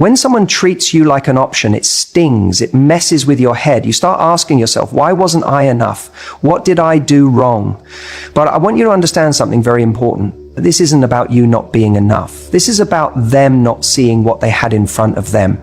When someone treats you like an option, it stings, it messes with your head. You start asking yourself, why wasn't I enough? What did I do wrong? But I want you to understand something very important. This isn't about you not being enough. This is about them not seeing what they had in front of them.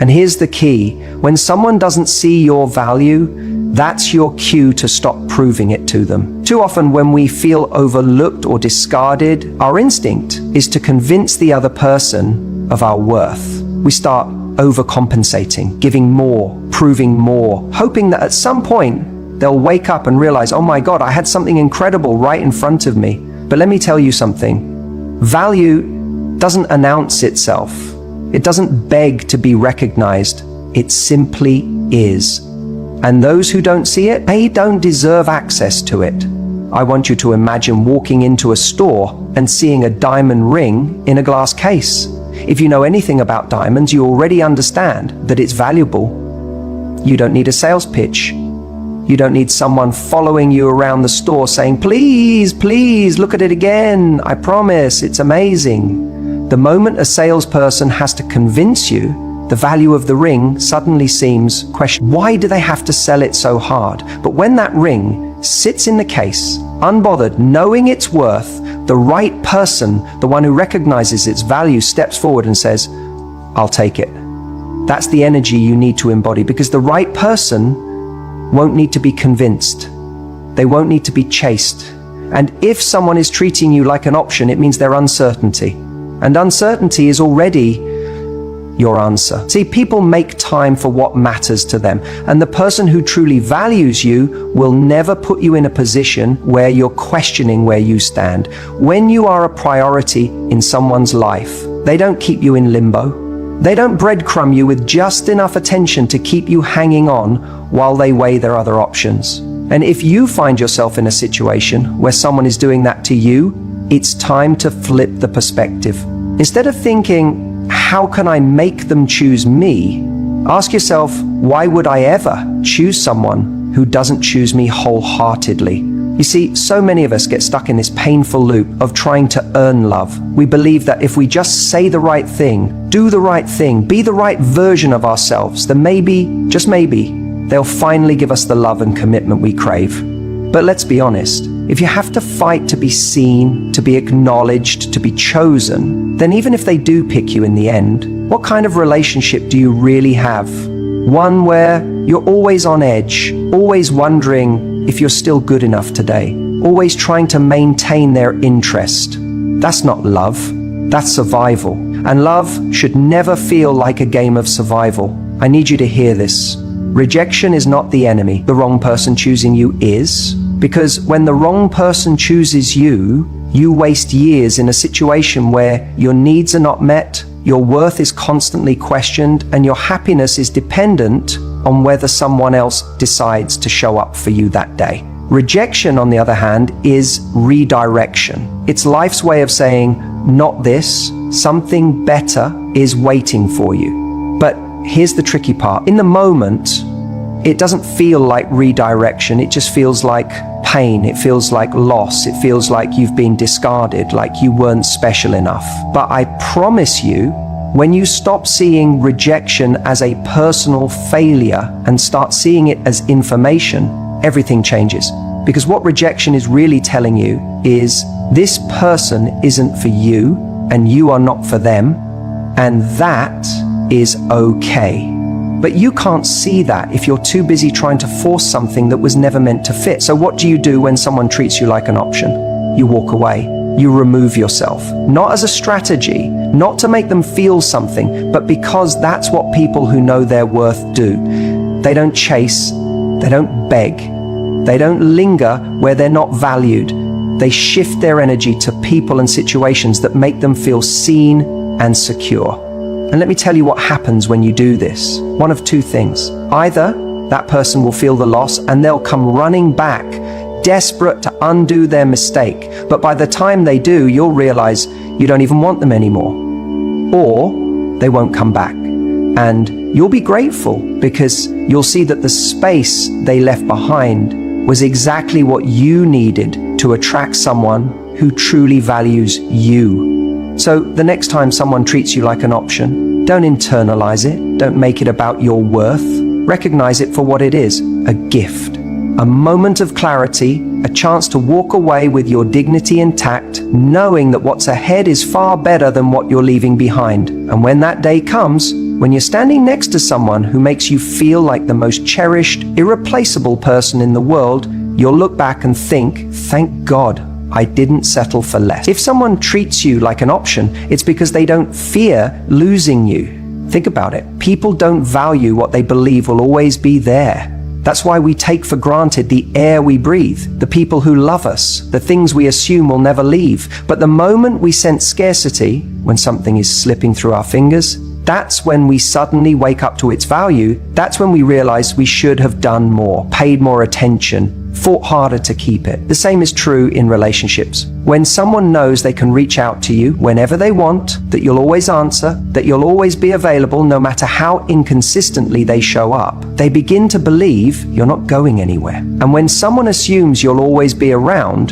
And here's the key. When someone doesn't see your value, that's your cue to stop proving it to them. Too often when we feel overlooked or discarded, our instinct is to convince the other person of our worth. We start overcompensating, giving more, proving more, hoping that at some point they'll wake up and realize, oh my God, I had something incredible right in front of me. But let me tell you something. Value doesn't announce itself. It doesn't beg to be recognized. It simply is. And those who don't see it, they don't deserve access to it. I want you to imagine walking into a store and seeing a diamond ring in a glass case. If you know anything about diamonds, you already understand that it's valuable. You don't need a sales pitch. You don't need someone following you around the store saying, please, please, look at it again. I promise, it's amazing. The moment a salesperson has to convince you the value of the ring suddenly seems questionable. Why do they have to sell it so hard? But when that ring sits in the case, unbothered, knowing its worth, the right person, the one who recognizes its value, steps forward and says, I'll take it. That's the energy you need to embody, because the right person won't need to be convinced. They won't need to be chased. And if someone is treating you like an option, it means they're uncertainty. And uncertainty is already your answer. See, people make time for what matters to them, and the person who truly values you will never put you in a position where you're questioning where you stand. When you are a priority in someone's life, they don't keep you in limbo. They don't breadcrumb you with just enough attention to keep you hanging on while they weigh their other options. And if you find yourself in a situation where someone is doing that to you, it's time to flip the perspective. Instead of thinking, how can I make them choose me? Ask yourself, why would I ever choose someone who doesn't choose me wholeheartedly? You see, so many of us get stuck in this painful loop of trying to earn love. We believe that if we just say the right thing, do the right thing, be the right version of ourselves, then maybe, just maybe, they'll finally give us the love and commitment we crave. But let's be honest, if you have to fight to be seen, to be acknowledged, to be chosen, then even if they do pick you in the end, what kind of relationship do you really have? One where you're always on edge, always wondering if you're still good enough today, always trying to maintain their interest. That's not love, that's survival. And love should never feel like a game of survival. I need you to hear this. Rejection is not the enemy. The wrong person choosing you is. Because when the wrong person chooses you, you waste years in a situation where your needs are not met, your worth is constantly questioned, and your happiness is dependent on whether someone else decides to show up for you that day. Rejection, on the other hand, is redirection. It's life's way of saying, not this, something better is waiting for you. But here's the tricky part. In the moment, it doesn't feel like redirection. It just feels like pain. It feels like loss. It feels like you've been discarded, like you weren't special enough. But I promise you, when you stop seeing rejection as a personal failure and start seeing it as information, everything changes. Because what rejection is really telling you is this person isn't for you and you are not for them, and that is okay. But you can't see that if you're too busy trying to force something that was never meant to fit. So what do you do when someone treats you like an option? You walk away. You remove yourself. Not as a strategy, not to make them feel something, but because that's what people who know their worth do. They don't chase. They don't beg. They don't linger where they're not valued. They shift their energy to people and situations that make them feel seen and secure. And let me tell you what happens when you do this. One of two things. Either that person will feel the loss and they'll come running back, desperate to undo their mistake. But by the time they do, you'll realize you don't even want them anymore. Or they won't come back. And you'll be grateful because you'll see that the space they left behind was exactly what you needed to attract someone who truly values you. So the next time someone treats you like an option, Don't internalize it. Don't make it about your worth. Recognize it for what it is, a gift. A moment of clarity, a chance to walk away with your dignity intact, knowing that what's ahead is far better than what you're leaving behind. And when that day comes, when you're standing next to someone who makes you feel like the most cherished, irreplaceable person in the world, you'll look back and think, thank God I didn't settle for less. If someone treats you like an option, it's because they don't fear losing you. Think about it. People don't value what they believe will always be there. That's why we take for granted the air we breathe, the people who love us, the things we assume will never leave. But the moment we sense scarcity, when something is slipping through our fingers, that's when we suddenly wake up to its value. That's when we realize we should have done more, paid more attention, fought harder to keep it. The same is true in relationships. When someone knows they can reach out to you whenever they want, that you'll always answer, that you'll always be available no matter how inconsistently they show up, they begin to believe you're not going anywhere. And when someone assumes you'll always be around,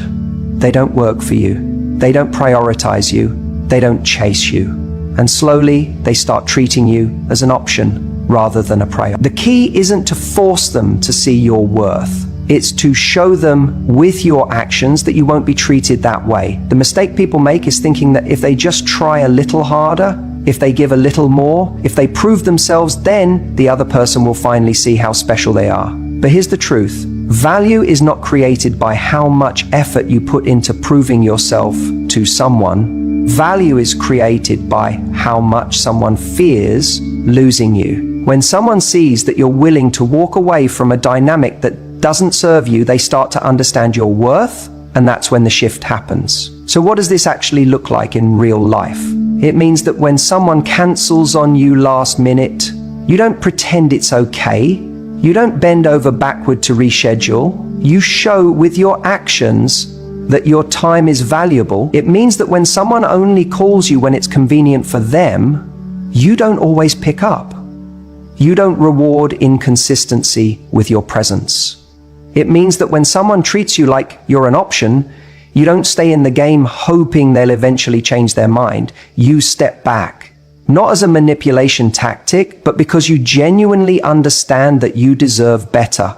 they don't work for you. They don't prioritize you. They don't chase you. And slowly, they start treating you as an option rather than a priority. The key isn't to force them to see your worth. It's to show them with your actions that you won't be treated that way. The mistake people make is thinking that if they just try a little harder, if they give a little more, if they prove themselves, then the other person will finally see how special they are. But here's the truth. Value is not created by how much effort you put into proving yourself to someone. Value is created by how much someone fears losing you. When someone sees that you're willing to walk away from a dynamic that doesn't serve you, they start to understand your worth, and that's when the shift happens. So what does this actually look like in real life? It means that when someone cancels on you last minute, you don't pretend it's okay. You don't bend over backward to reschedule. You show with your actions that your time is valuable. It means that when someone only calls you when it's convenient for them, you don't always pick up. You don't reward inconsistency with your presence. It means that when someone treats you like you're an option, you don't stay in the game hoping they'll eventually change their mind. You step back, not as a manipulation tactic, but because you genuinely understand that you deserve better.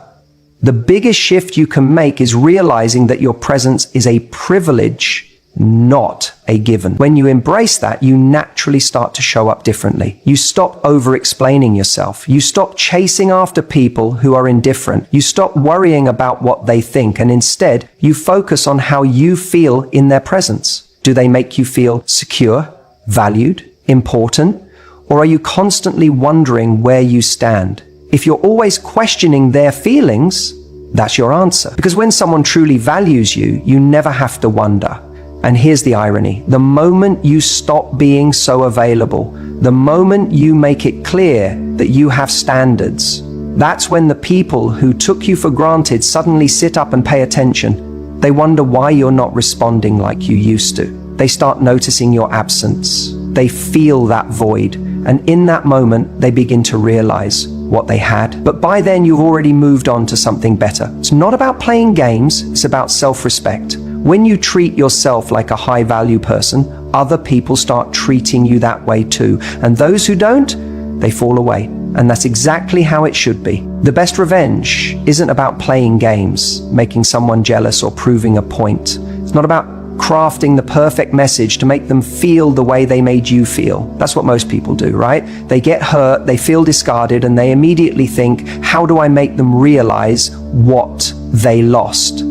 The biggest shift you can make is realizing that your presence is a privilege, not a given. When you embrace that, you naturally start to show up differently. You stop over-explaining yourself. You stop chasing after people who are indifferent. You stop worrying about what they think, and instead, you focus on how you feel in their presence. Do they make you feel secure, valued, important, or are you constantly wondering where you stand? If you're always questioning their feelings, that's your answer. Because when someone truly values you, you never have to wonder. And here's the irony. The moment you stop being so available, the moment you make it clear that you have standards, that's when the people who took you for granted suddenly sit up and pay attention. They wonder why you're not responding like you used to. They start noticing your absence. They feel that void. And in that moment, they begin to realize what they had. But by then, you've already moved on to something better. It's not about playing games, it's about self-respect. When you treat yourself like a high-value person, other people start treating you that way too. And those who don't, they fall away. And that's exactly how it should be. The best revenge isn't about playing games, making someone jealous or proving a point. It's not about crafting the perfect message to make them feel the way they made you feel. That's what most people do, right? They get hurt, they feel discarded, and they immediately think, how do I make them realize what they lost?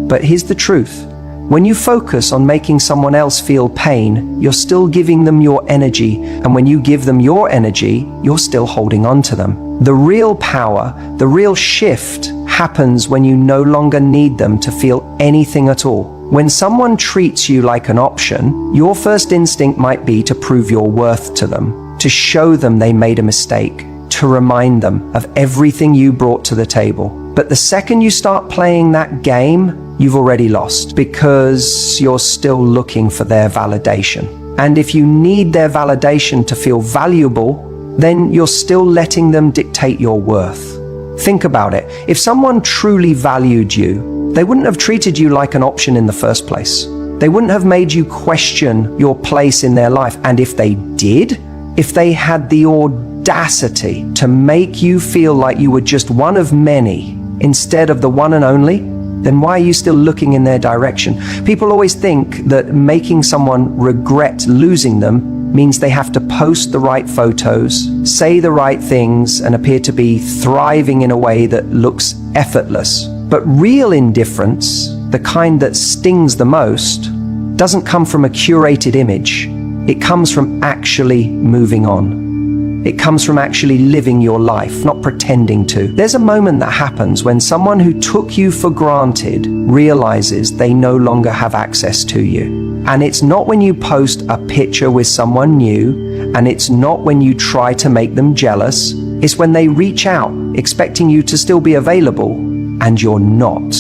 But here's the truth. When you focus on making someone else feel pain, you're still giving them your energy. And when you give them your energy, you're still holding on to them. The real power, the real shift happens when you no longer need them to feel anything at all. When someone treats you like an option, your first instinct might be to prove your worth to them, to show them they made a mistake, to remind them of everything you brought to the table. But the second you start playing that game, you've already lost because you're still looking for their validation. And if you need their validation to feel valuable, then you're still letting them dictate your worth. Think about it. If someone truly valued you, they wouldn't have treated you like an option in the first place. They wouldn't have made you question your place in their life. And if they did, if they had the audacity to make you feel like you were just one of many instead of the one and only, then why are you still looking in their direction? People always think that making someone regret losing them means they have to post the right photos, say the right things, and appear to be thriving in a way that looks effortless. But real indifference, the kind that stings the most, doesn't come from a curated image. It comes from actually moving on. It comes from actually living your life, not pretending to. There's a moment that happens when someone who took you for granted realizes they no longer have access to you. And it's not when you post a picture with someone new, and it's not when you try to make them jealous. It's when they reach out, expecting you to still be available, and you're not.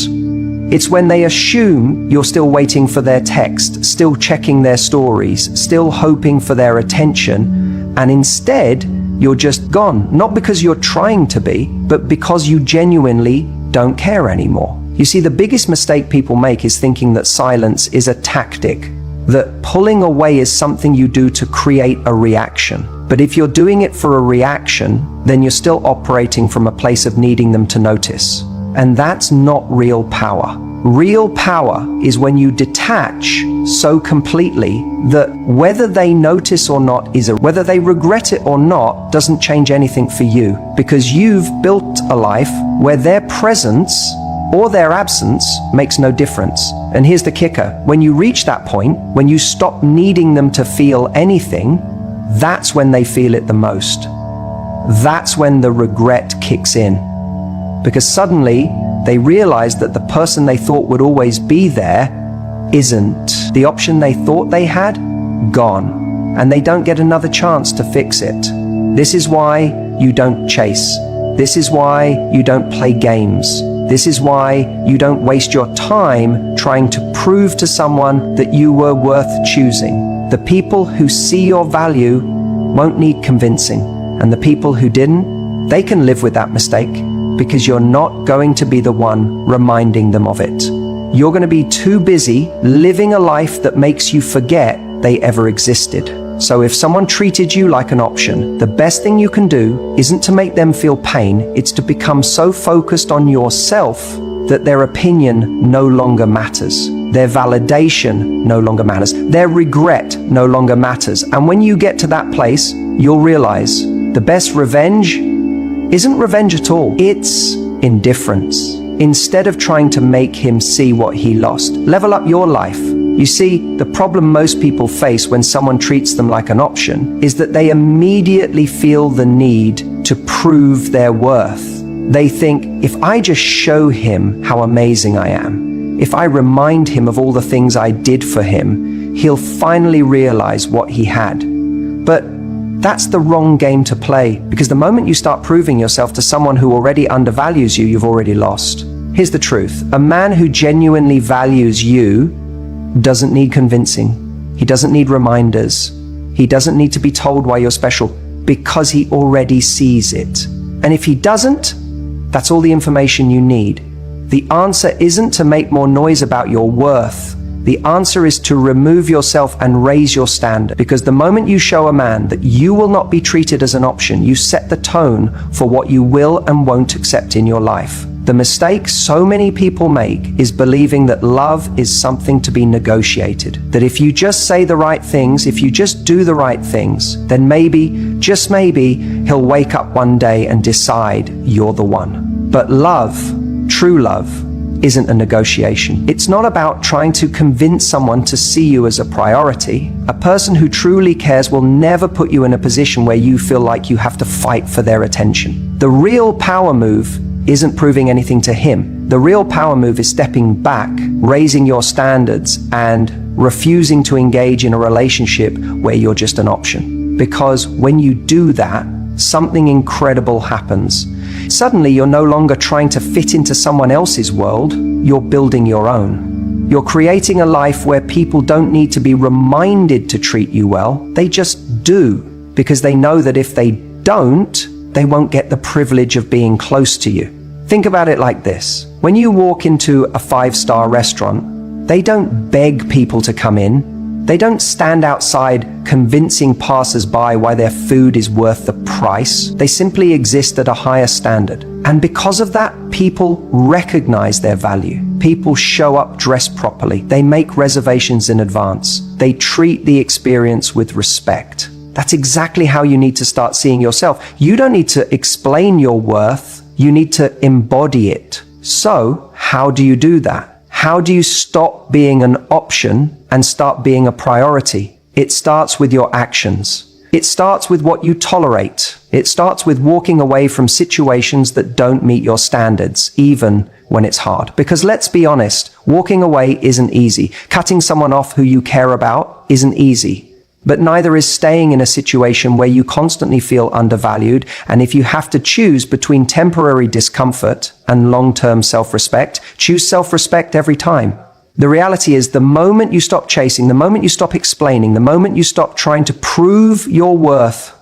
It's when they assume you're still waiting for their text, still checking their stories, still hoping for their attention, and instead, you're just gone. Not because you're trying to be, but because you genuinely don't care anymore. You see, the biggest mistake people make is thinking that silence is a tactic, that pulling away is something you do to create a reaction. But if you're doing it for a reaction, then you're still operating from a place of needing them to notice. And that's not real power. Real power is when you detach so completely that whether they notice or not whether they regret it or not doesn't change anything for you, because you've built a life where their presence or their absence makes no difference. And here's the kicker. When you reach that point, when you stop needing them to feel anything, that's when they feel it the most. That's when the regret kicks in. Because suddenly they realize that the person they thought would always be there isn't. The option they thought they had, gone. And they don't get another chance to fix it. This is why you don't chase. This is why you don't play games. This is why you don't waste your time trying to prove to someone that you were worth choosing. The people who see your value won't need convincing. And the people who didn't, they can live with that mistake, because you're not going to be the one reminding them of it. You're going to be too busy living a life that makes you forget they ever existed. So if someone treated you like an option, the best thing you can do isn't to make them feel pain, it's to become so focused on yourself that their opinion no longer matters. Their validation no longer matters. Their regret no longer matters. And when you get to that place, you'll realize the best revenge isn't revenge at all. It's indifference. Instead of trying to make him see what he lost, level up your life. You see, the problem most people face when someone treats them like an option is that they immediately feel the need to prove their worth. They think, if I just show him how amazing I am, if I remind him of all the things I did for him, he'll finally realize what he had. But that's the wrong game to play, because the moment you start proving yourself to someone who already undervalues you, you've already lost. Here's the truth. A man who genuinely values you doesn't need convincing. He doesn't need reminders. He doesn't need to be told why you're special, because he already sees it. And if he doesn't, that's all the information you need. The answer isn't to make more noise about your worth. The answer is to remove yourself and raise your standard, because the moment you show a man that you will not be treated as an option, you set the tone for what you will and won't accept in your life. The mistake so many people make is believing that love is something to be negotiated. That if you just say the right things, if you just do the right things, then maybe, just maybe, he'll wake up one day and decide you're the one. But love, true love, isn't a negotiation. It's not about trying to convince someone to see you as a priority. A person who truly cares will never put you in a position where you feel like you have to fight for their attention. The real power move isn't proving anything to him. The real power move is stepping back, raising your standards, and refusing to engage in a relationship where you're just an option. Because when you do that, something incredible happens. Suddenly, you're no longer trying to fit into someone else's world, you're building your own. You're creating a life where people don't need to be reminded to treat you well, they just do, because they know that if they don't, they won't get the privilege of being close to you. Think about it like this. When you walk into a 5-star restaurant, they don't beg people to come in, They don't stand outside convincing passers-by why their food is worth the price. They simply exist at a higher standard. And because of that, people recognize their value. People show up dressed properly. They make reservations in advance. They treat the experience with respect. That's exactly how you need to start seeing yourself. You don't need to explain your worth. You need to embody it. So, how do you do that? How do you stop being an option and start being a priority? It starts with your actions. It starts with what you tolerate. It starts with walking away from situations that don't meet your standards, even when it's hard. Because let's be honest, walking away isn't easy. Cutting someone off who you care about isn't easy. But neither is staying in a situation where you constantly feel undervalued. And if you have to choose between temporary discomfort and long-term self-respect, choose self-respect every time. The reality is, the moment you stop chasing, the moment you stop explaining, the moment you stop trying to prove your worth,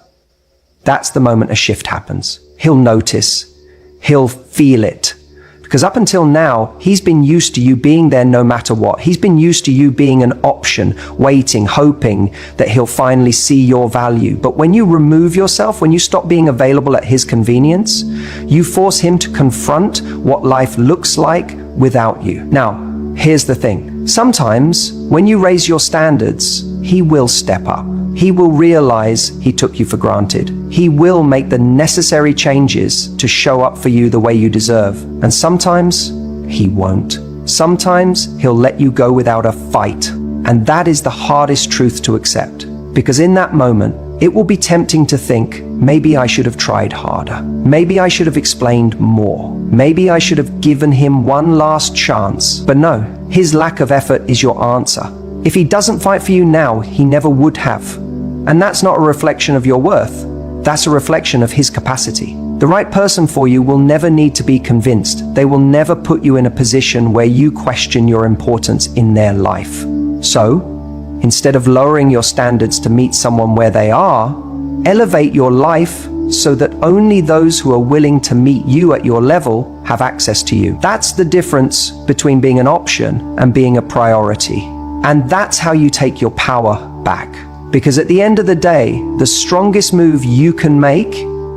that's the moment a shift happens. He'll notice. He'll feel it. Because up until now, he's been used to you being there no matter what. He's been used to you being an option, waiting, hoping that he'll finally see your value. But when you remove yourself, when you stop being available at his convenience, you force him to confront what life looks like without you. Now, here's the thing. Sometimes, when you raise your standards, he will step up. He will realize he took you for granted. He will make the necessary changes to show up for you the way you deserve. And sometimes, he won't. Sometimes, he'll let you go without a fight. And that is the hardest truth to accept. Because in that moment, it will be tempting to think, maybe I should have tried harder. Maybe I should have explained more. Maybe I should have given him one last chance. But no, his lack of effort is your answer. If he doesn't fight for you now, he never would have. And that's not a reflection of your worth. That's a reflection of his capacity. The right person for you will never need to be convinced. They will never put you in a position where you question your importance in their life. So, instead of lowering your standards to meet someone where they are, elevate your life so that only those who are willing to meet you at your level have access to you. That's the difference between being an option and being a priority. And that's how you take your power back. Because at the end of the day, the strongest move you can make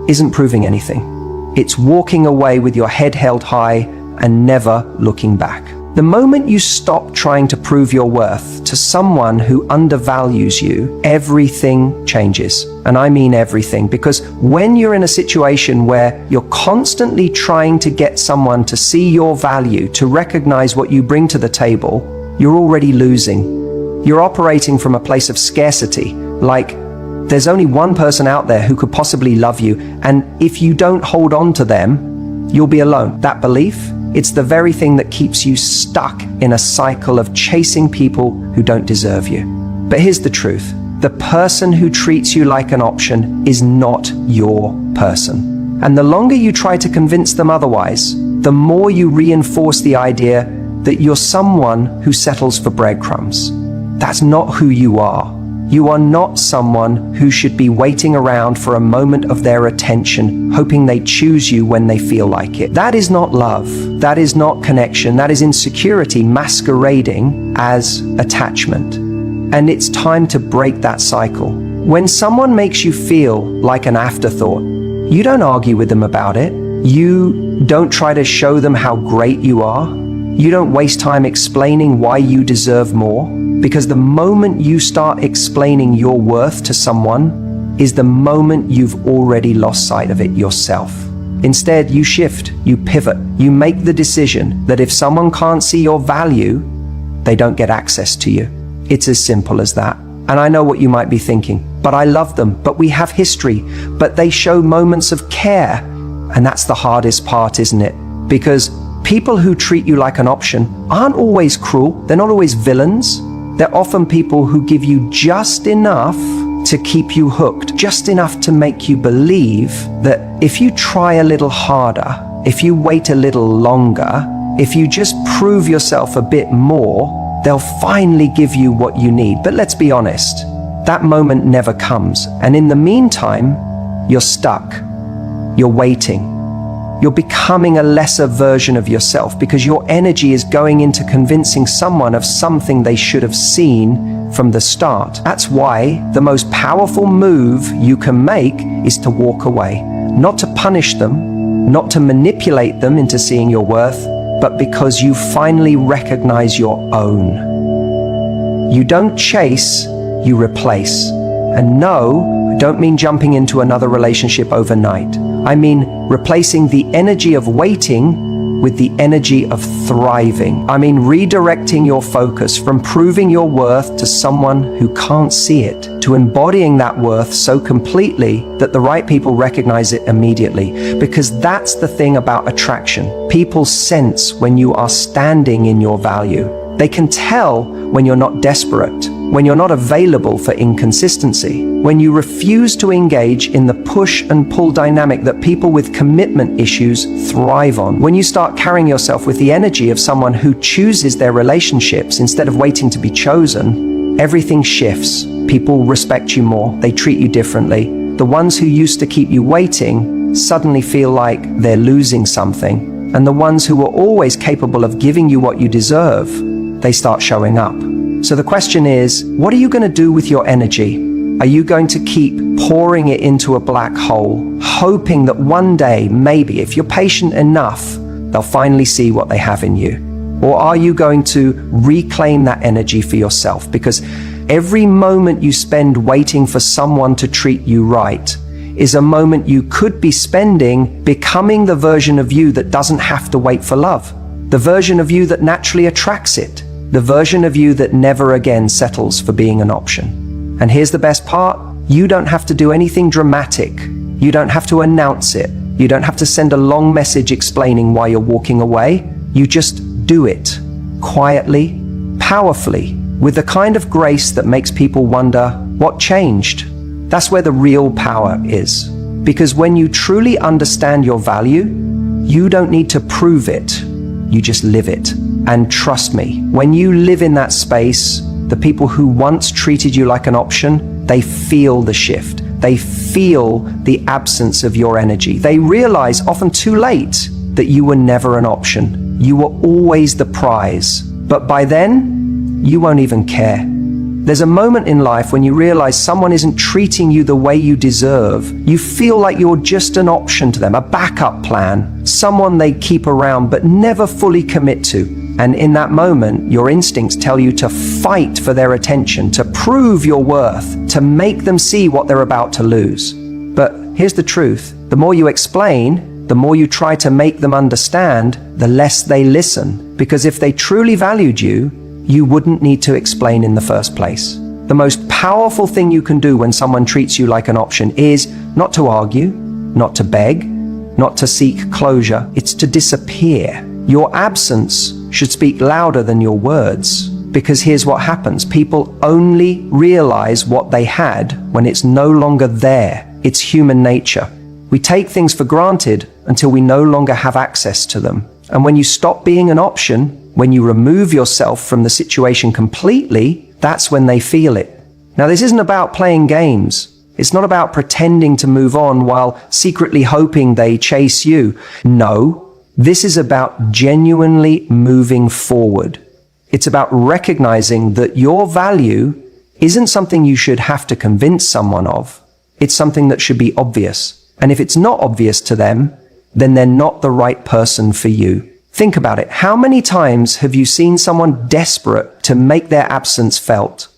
isn't proving anything. It's walking away with your head held high and never looking back. The moment you stop trying to prove your worth to someone who undervalues you, everything changes. And I mean everything, because when you're in a situation where you're constantly trying to get someone to see your value, to recognize what you bring to the table, you're already losing. You're operating from a place of scarcity, like there's only one person out there who could possibly love you, and if you don't hold on to them, you'll be alone. That belief, it's the very thing that keeps you stuck in a cycle of chasing people who don't deserve you. But here's the truth. The person who treats you like an option is not your person. And the longer you try to convince them otherwise, the more you reinforce the idea that you're someone who settles for breadcrumbs. That's not who you are. You are not someone who should be waiting around for a moment of their attention, hoping they choose you when they feel like it. That is not love. That is not connection. That is insecurity masquerading as attachment. And it's time to break that cycle. When someone makes you feel like an afterthought, you don't argue with them about it. You don't try to show them how great you are. You don't waste time explaining why you deserve more, because the moment you start explaining your worth to someone is the moment you've already lost sight of it yourself. Instead, you shift, you pivot, you make the decision that if someone can't see your value, they don't get access to you. It's as simple as that. And I know what you might be thinking, but I love them, but we have history, but they show moments of care. And that's the hardest part, isn't it? Because people who treat you like an option aren't always cruel. They're not always villains. They're often people who give you just enough to keep you hooked, just enough to make you believe that if you try a little harder, if you wait a little longer, if you just prove yourself a bit more, they'll finally give you what you need. But let's be honest, that moment never comes. And in the meantime, you're stuck. You're waiting. You're becoming a lesser version of yourself because your energy is going into convincing someone of something they should have seen from the start. That's why the most powerful move you can make is to walk away. Not to punish them, not to manipulate them into seeing your worth, but because you finally recognize your own. You don't chase, you replace. And no, I don't mean jumping into another relationship overnight. I mean replacing the energy of waiting with the energy of thriving. I mean redirecting your focus from proving your worth to someone who can't see it, to embodying that worth so completely that the right people recognize it immediately. Because that's the thing about attraction. People sense when you are standing in your value. They can tell when you're not desperate, when you're not available for inconsistency, when you refuse to engage in the push and pull dynamic that people with commitment issues thrive on. When you start carrying yourself with the energy of someone who chooses their relationships instead of waiting to be chosen, everything shifts. People respect you more, they treat you differently. The ones who used to keep you waiting suddenly feel like they're losing something, and the ones who were always capable of giving you what you deserve, they start showing up. So the question is, what are you going to do with your energy? Are you going to keep pouring it into a black hole, hoping that one day, maybe, if you're patient enough, they'll finally see what they have in you? Or are you going to reclaim that energy for yourself? Because every moment you spend waiting for someone to treat you right is a moment you could be spending becoming the version of you that doesn't have to wait for love, the version of you that naturally attracts it, the version of you that never again settles for being an option. And here's the best part, you don't have to do anything dramatic. You don't have to announce it. You don't have to send a long message explaining why you're walking away. You just do it, quietly, powerfully, with the kind of grace that makes people wonder, what changed? That's where the real power is. Because when you truly understand your value, you don't need to prove it. You just live it. And trust me, when you live in that space, the people who once treated you like an option, they feel the shift. They feel the absence of your energy. They realize, often too late, that you were never an option. You were always the prize. But by then, you won't even care. There's a moment in life when you realize someone isn't treating you the way you deserve. You feel like you're just an option to them, a backup plan, someone they keep around but never fully commit to. And in that moment, your instincts tell you to fight for their attention, to prove your worth, to make them see what they're about to lose. But here's the truth. The more you explain, the more you try to make them understand, the less they listen. Because if they truly valued you, you wouldn't need to explain in the first place. The most powerful thing you can do when someone treats you like an option is not to argue, not to beg, not to seek closure. It's to disappear. Your absence should speak louder than your words. Because here's what happens. People only realize what they had when it's no longer there. It's human nature. We take things for granted until we no longer have access to them. And when you stop being an option, when you remove yourself from the situation completely, that's when they feel it. Now, this isn't about playing games. It's not about pretending to move on while secretly hoping they chase you. No, this is about genuinely moving forward. It's about recognizing that your value isn't something you should have to convince someone of. It's something that should be obvious. And if it's not obvious to them, then they're not the right person for you. Think about it. How many times have you seen someone desperate to make their absence felt,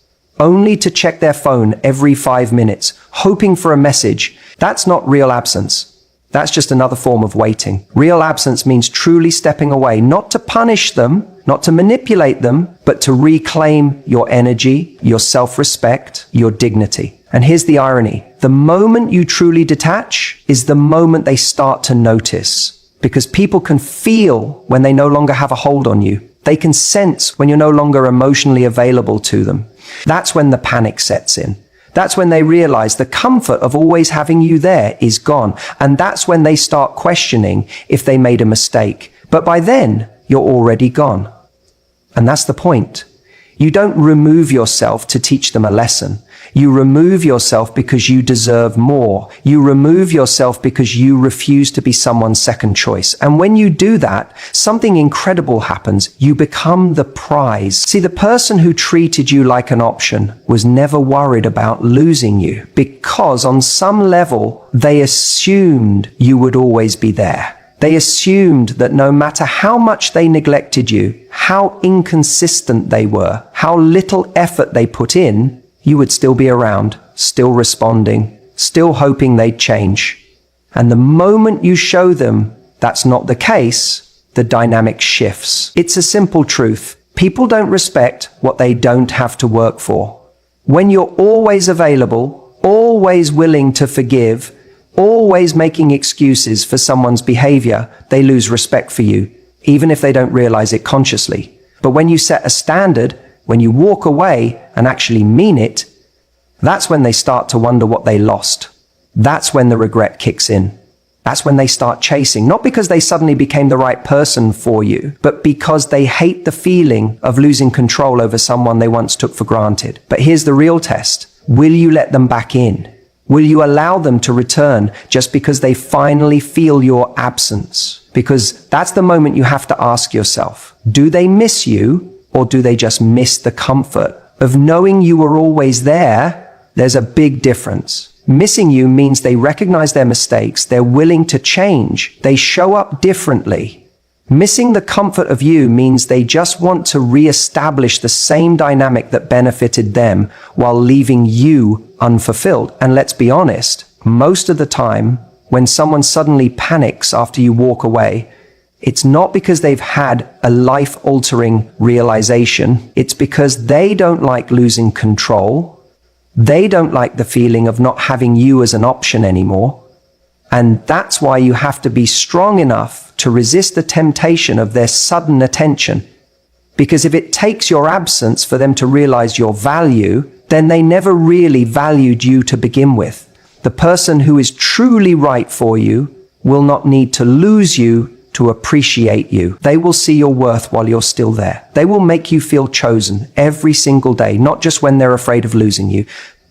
only to check their phone every 5 minutes, hoping for a message? That's not real absence. That's just another form of waiting. Real absence means truly stepping away, not to punish them, not to manipulate them, but to reclaim your energy, your self-respect, your dignity. And here's the irony. The moment you truly detach is the moment they start to notice. Because people can feel when they no longer have a hold on you. They can sense when you're no longer emotionally available to them. That's when the panic sets in. That's when they realize the comfort of always having you there is gone. And that's when they start questioning if they made a mistake. But by then, you're already gone. And that's the point. You don't remove yourself to teach them a lesson. You remove yourself because you deserve more. You remove yourself because you refuse to be someone's second choice. And when you do that, something incredible happens. You become the prize. See, the person who treated you like an option was never worried about losing you because on some level, they assumed you would always be there. They assumed that no matter how much they neglected you, how inconsistent they were, how little effort they put in, you would still be around, still responding, still hoping they'd change. And the moment you show them that's not the case, the dynamic shifts. It's a simple truth. People don't respect what they don't have to work for. When you're always available, always willing to forgive, always making excuses for someone's behavior, they lose respect for you, even if they don't realize it consciously. But when you set a standard, when you walk away and actually mean it, that's when they start to wonder what they lost. That's when the regret kicks in. That's when they start chasing, not because they suddenly became the right person for you, but because they hate the feeling of losing control over someone they once took for granted. But here's the real test. Will you let them back in? Will you allow them to return just because they finally feel your absence? Because that's the moment you have to ask yourself, do they miss you? Or do they just miss the comfort of knowing you were always there? There's a big difference. Missing you means they recognize their mistakes, they're willing to change, they show up differently. Missing the comfort of you means they just want to re-establish the same dynamic that benefited them while leaving you unfulfilled. And let's be honest, most of the time, when someone suddenly panics after you walk away, it's not because they've had a life-altering realization. It's because they don't like losing control. They don't like the feeling of not having you as an option anymore. And that's why you have to be strong enough to resist the temptation of their sudden attention. Because if it takes your absence for them to realize your value, then they never really valued you to begin with. The person who is truly right for you will not need to lose you to appreciate you. They will see your worth while you're still there. They will make you feel chosen every single day, not just when they're afraid of losing you.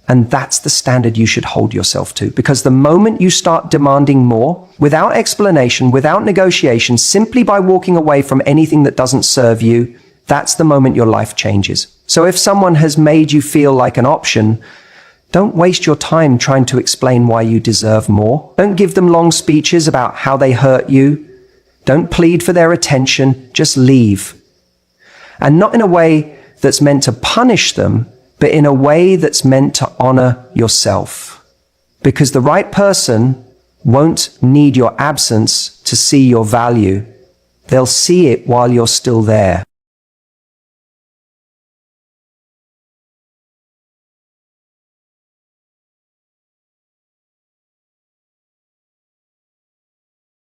And that's the standard you should hold yourself to. Because the moment you start demanding more, without explanation, without negotiation, simply by walking away from anything that doesn't serve you, that's the moment your life changes. So if someone has made you feel like an option, don't waste your time trying to explain why you deserve more. Don't give them long speeches about how they hurt you. Don't plead for their attention, just leave. And not in a way that's meant to punish them, but in a way that's meant to honor yourself. Because the right person won't need your absence to see your value. They'll see it while you're still there.